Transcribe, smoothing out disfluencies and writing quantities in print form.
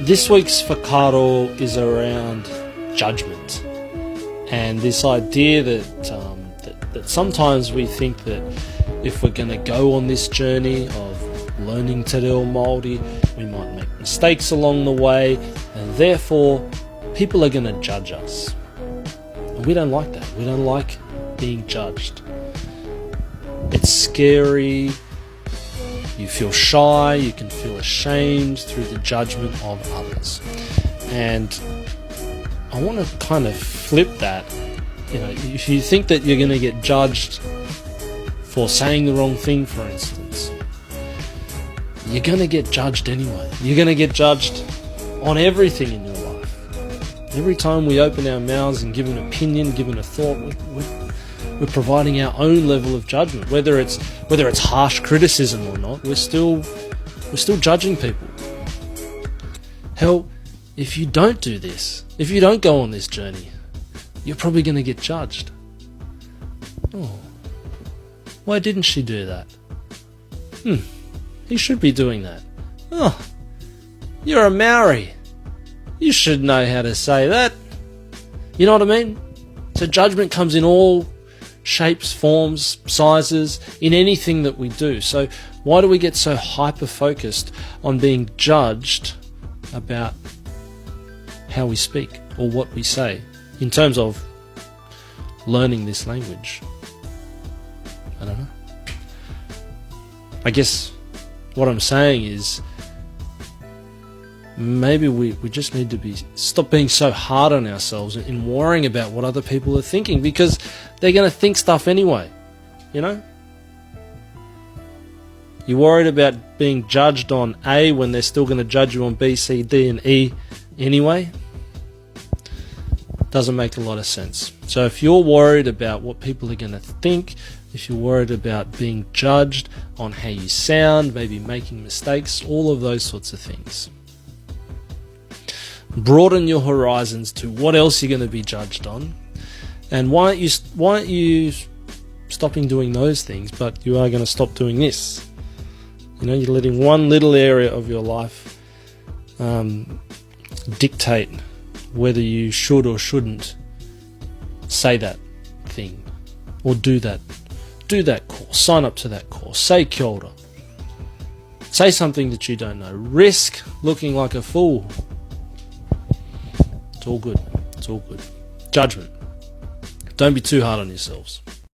This week's whakaaro is around judgment, and this idea that sometimes we think that if we're going to go on this journey of learning Te Reo Maori, we might make mistakes along the way, and therefore people are going to judge us. And we don't like that. We don't like being judged. It's scary. You feel shy, you can feel ashamed through the judgment of others. And I want to kind of flip that. You know, if you think that you're going to get judged for saying the wrong thing, for instance, you're going to get judged anyway. You're going to get judged on everything in your life. Every time we open our mouths and give an opinion, give a thought, we're providing our own level of judgment. Whether it's harsh criticism or not, we're still judging people. Hell, if you don't do this, if you don't go on this journey, you're probably going to get judged. Oh, why didn't she do that? He should be doing that. Oh, you're a Maori. You should know how to say that. You know what I mean? So judgment comes in all shapes, forms, sizes, in anything that we do. So why do we get so hyper-focused on being judged about how we speak or what we say in terms of learning this language? I don't know. I guess what I'm saying is maybe we just need to stop being so hard on ourselves in worrying about what other people are thinking, because they're going to think stuff anyway, you know? You're worried about being judged on A when they're still going to judge you on B, C, D and E anyway? Doesn't make a lot of sense. So if you're worried about what people are going to think, if you're worried about being judged on how you sound, maybe making mistakes, all of those sorts of things, broaden your horizons to what else you're going to be judged on. And why aren't you stopping doing those things, but you are going to stop doing this? You know, you're letting one little area of your life dictate whether you should or shouldn't say that thing or do that course, sign up to that course, say kia ora, say something that you don't know, risk looking like a fool. It's all good. It's all good. Judgment. Don't be too hard on yourselves.